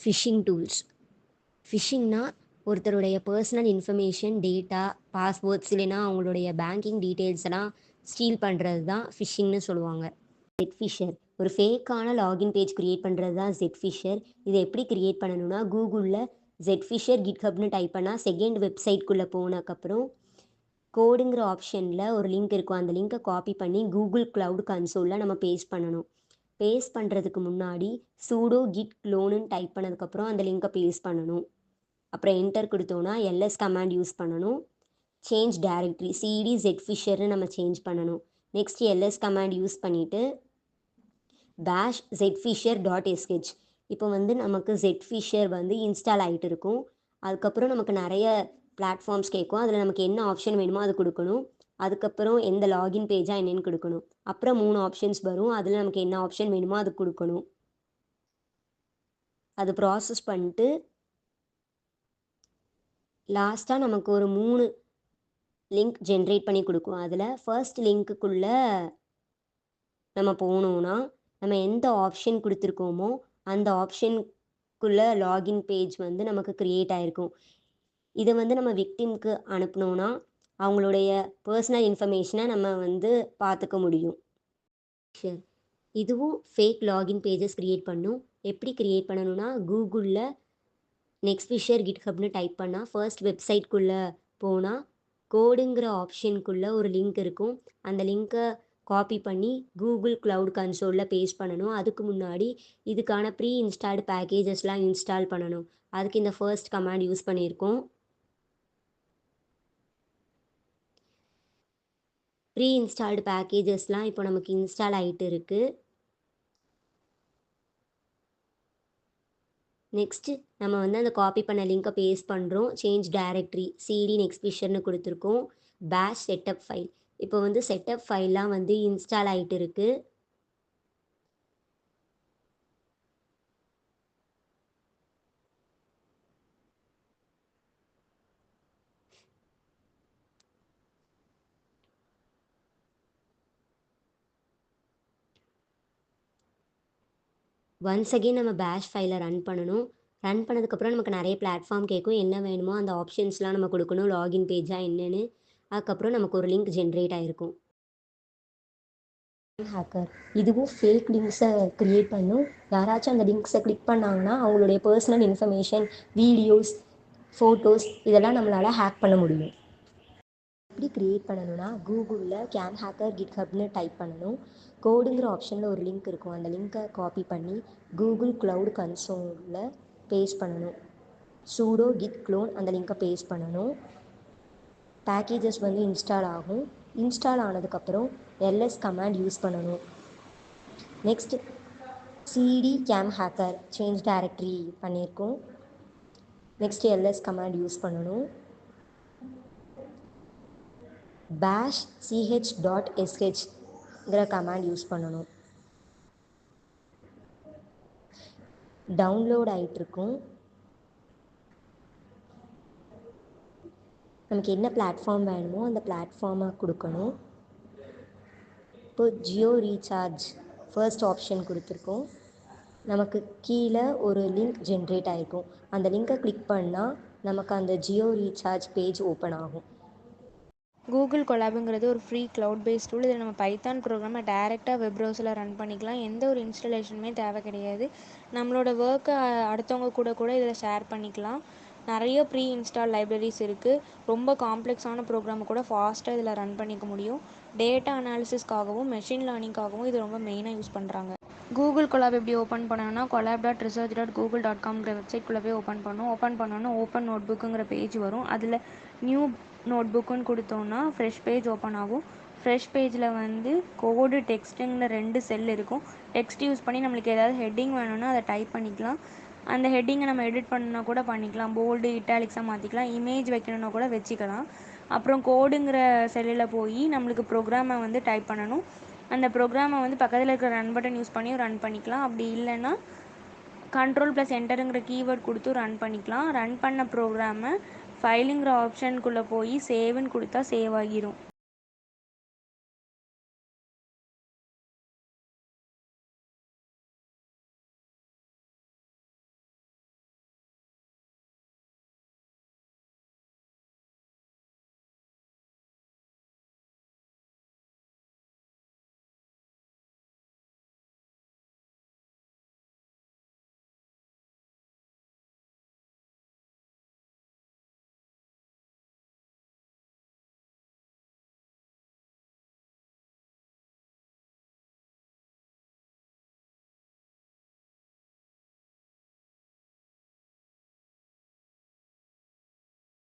Phishing tools. ஃபிஷிங்னா ஒருத்தருடைய personal information, data, passwords இல்லைன்னா அவங்களுடைய பேங்கிங் டீட்டெயில்ஸ் எல்லாம் ஸ்டீல் பண்ணுறது தான் ஃபிஷிங்னு சொல்லுவாங்க. ஜெட்ஃபிஷர் ஒரு ஃபேக்கான லாகின் பேஜ் கிரியேட் பண்ணுறது தான் ஜெட்ஃபிஷர். இதை எப்படி கிரியேட் பண்ணணும்னா கூகுளில் ஜெட்ஃபிஷர் கிட்ஹப்னு டைப் பண்ணால் செகண்ட் வெப்சைட்குள்ளே போனதுக்கப்புறம் கோடுங்கிற ஆப்ஷனில் ஒரு லிங்க் இருக்கும். அந்த லிங்கை காப்பி பண்ணி கூகுள் க்ளவுட் கன்சோலில் நம்ம பேஸ்ட் பண்ணணும். பேஸ்ட் பண்ணுறதுக்கு முன்னாடி சூடோ கிட் க்ளோன்னு டைப் பண்ணதுக்கப்புறம் அந்த லிங்கை பேஸ்ட் பண்ணணும். அப்புறம் என்டர் கொடுத்தோன்னா எல்எஸ் கமாண்ட் யூஸ் பண்ணணும். சேஞ்ச் டைரக்டரி சிடி ஜெட்ஃபிஷர்னு நம்ம சேஞ்ச் பண்ணணும். நெக்ஸ்ட் எல்எஸ் கமாண்ட் யூஸ் பண்ணிவிட்டு பேஷ் zfisher.sh. இப்போ நமக்கு zfisher இன்ஸ்டால் ஆகிட்டு இருக்கும். அதுக்கப்புறம் நமக்கு நிறைய பிளாட்ஃபார்ம்ஸ் கேட்கும். அதில் நமக்கு என்ன ஆப்ஷன் வேணுமோ அது கொடுக்கணும். அதுக்கப்புறம் எந்த லாகின் பேஜாக என்னென்னு கொடுக்கணும். அப்புறம் 3 ஆப்ஷன்ஸ் வரும். அதில் நமக்கு என்ன ஆப்ஷன் வேணுமோ அது கொடுக்கணும். அது ப்ராசஸ் பண்ணிட்டு லாஸ்ட்டாக நமக்கு ஒரு 3 லிங்க் ஜென்ரேட் பண்ணி கொடுக்கும். அதில் ஃபர்ஸ்ட் லிங்க்குள்ளே நம்ம போனோம்னா நம்ம எந்த ஆப்ஷன் கொடுத்துருக்கோமோ அந்த ஆப்ஷனுக்குள்ளே லாகின் பேஜ் நமக்கு க்ரியேட் ஆகிருக்கும். இதை நம்ம விக்டிம்க்கு அனுப்பினோன்னா அவங்களுடைய பர்சனல் இன்ஃபர்மேஷனை நம்ம பார்த்துக்க முடியும். சரி, இதுவும் ஃபேக் லாகின் பேஜஸ் க்ரியேட் பண்ணும். எப்படி க்ரியேட் பண்ணணும்னா கூகுளில் நெட்ஃபிஷர் கிட்ஹப்னு டைப் பண்ணால் ஃபர்ஸ்ட் வெப்சைட்குள்ளே போனால் கோடுங்கிற ஆப்ஷனுக்குள்ளே ஒரு லிங்க் இருக்கும். அந்த லிங்க்கை காப்பி பண்ணி கூகுள் க்ளவுட் கன்சோலில் பேஸ்ட் பண்ணணும். அதுக்கு முன்னாடி இதுக்கான ப்ரீ இன்ஸ்டால்டு பேக்கேஜஸ்லாம் இன்ஸ்டால் பண்ணணும். அதுக்கு இந்த ஃபர்ஸ்ட் கமாண்ட் யூஸ் பண்ணியிருக்கோம். ப்ரீ இன்ஸ்டால்டு பேக்கேஜஸ்லாம் இப்போ நமக்கு இன்ஸ்டால் ஆகிட்டு இருக்குது. நெக்ஸ்ட்டு நம்ம அந்த காப்பி பண்ண லிங்கை பேஸ்ட் பண்ணுறோம். சேஞ்ச் டைரக்டரி சிடி நெட்ஃபிஷர்னு கொடுத்துருக்கோம். பேஷ் செட்டப் ஃபைல். இப்போ செட்டப் ஃபைல்லாம் இன்ஸ்டால் ஆகிட்டு இருக்குது. ஒன்ஸ் அகெயின் நம்ம பேஷ் ஃபைலை ரன் பண்ணணும். ரன் பண்ணதுக்கப்புறம் நமக்கு நிறைய பிளாட்ஃபார்ம் கேட்கும். என்ன வேணுமோ அந்த ஆப்ஷன்ஸ்லாம் நம்ம கொடுக்கணும். லாகின் பேஜாக என்னென்னு. அதுக்கப்புறம் நமக்கு ஒரு லிங்க் ஜென்ரேட் ஆகிருக்கும். ஹேக்கர் இதுவும் ஃபேக் லிங்க்ஸை க்ரியேட் பண்ணும். யாராச்சும் அந்த லிங்க்ஸை கிளிக் பண்ணாங்கன்னா அவங்களுடைய பர்சனல் இன்ஃபர்மேஷன், வீடியோஸ், ஃபோட்டோஸ் இதெல்லாம் நம்மளால் ஹேக் பண்ண முடியும். எப்படி க்ரியேட் பண்ணணும்னா கூகுளில் கேன் ஹேக்கர் கிட்ஹப்னு டைப் பண்ணணும். கோடுங்கிற ஆப்ஷனில் ஒரு லிங்க் இருக்கும். அந்த லிங்க்கை காப்பி பண்ணி கூகுள் க்ளவுட் கன்சோலில் பேஸ்ட் பண்ணணும். சூடோ கிட் க்ளோன் அந்த லிங்க்கை பேஸ்ட் பண்ணணும். பேக்கேஜஸ் இன்ஸ்டால் ஆகும். இன்ஸ்டால் ஆனதுக்கப்புறம் எல்எஸ் கமாண்ட் யூஸ் பண்ணணும். Next CD game hacker change directory பண்ணியிருக்கோம். நெக்ஸ்ட் எல்எஸ் கமாண்ட் யூஸ் பண்ணணும். பேஷ் ch.sh கமாண்ட் யூஸ் பண்ணணும். டவுன்லோட் ஆகிட்டுருக்கும். நமக்கு என்ன பிளாட்ஃபார்ம் வேணுமோ அந்த பிளாட்ஃபார்மை கொடுக்கணும். இப்போ ஜியோ ரீசார்ஜ் ஃபர்ஸ்ட் ஆப்ஷன் கொடுத்துருக்கோம். நமக்கு கீழே ஒரு லிங்க் ஜென்ரேட் ஆகிருக்கும். அந்த லிங்கை கிளிக் பண்ணால் நமக்கு அந்த ஜியோ ரீசார்ஜ் பேஜ் ஓப்பன் ஆகும். கூகுள் கொலாபுங்கிறது ஒரு ஃப்ரீ க்ளவுட் பேஸ்ட் டூல். இதில் நம்ம பைத்தான் ப்ரோக்ராமை டேரெக்டாக வெப் ப்ரௌசரில் ரன் பண்ணிக்கலாம். எந்த ஒரு இன்ஸ்டலேஷனுமே தேவை கிடையாது. நம்மளோட ஒர்க்கை அடுத்தவங்க கூட இதில் ஷேர் பண்ணிக்கலாம். நிறைய ப்ரீ இன்ஸ்டால் லைப்ரரிஸ் இருக்குது. ரொம்ப காம்ப்ளெக்ஸான ப்ரோக்ராமை கூட ஃபாஸ்ட்டாக இதில் ரன் பண்ணிக்க முடியும். டேட்டா அனாலிசிஸ்க்காகவும் மெஷின் லேர்னிங்காகவும் இது ரொம்ப மெயினாக யூஸ் பண்ணுறாங்க. கூகுள் கொலாப் எப்படி ஓப்பன் பண்ணணும்னா colab.research.google.com வெப்சைட்குள்ளே போய் ஓப்பன் பண்ணோன்னா ஓப்பன் நோட் புக்குங்கிற பேஜ் வரும். அதில் நியூ நோட் புக்குன்னு கொடுத்தோன்னா ஃப்ரெஷ் பேஜ் ஓப்பன் ஆகும். ஃப்ரெஷ் பேஜில் கோடு டெக்ஸ்ட்டுங்கிற 2 செல் இருக்கும். டெக்ஸ்ட் யூஸ் பண்ணி நம்மளுக்கு ஏதாவது ஹெட்டிங் வேணும்னா அதை டைப் பண்ணிக்கலாம். அந்த ஹெட்டிங்கை நம்ம எடிட் பண்ணா கூட பண்ணிக்கலாம். போல்டு இட்டாலிக்ஸாக மாற்றிக்கலாம். இமேஜ் வைக்கணுன்னா கூட வச்சுக்கலாம். அப்புறம் கோடுங்கிற செல்லில் போய் நம்மளுக்கு ப்ரோக்ராமை டைப் பண்ணணும். அந்த ப்ரோக்ராமை பக்கத்தில் இருக்கிற ரன் பட்டன் யூஸ் பண்ணி ரன் பண்ணிக்கலாம். அப்படி இல்லைன்னா Ctrl+Enterங்கிற கீவேர்ட் கொடுத்து ரன் பண்ணிக்கலாம். ரன் பண்ண ப்ரோக்ராமை ஃபைலுங்கிற ஆப்ஷனுக்குள்ளே போய் சேவ்னு கொடுத்தா சேவ் ஆகிரும்.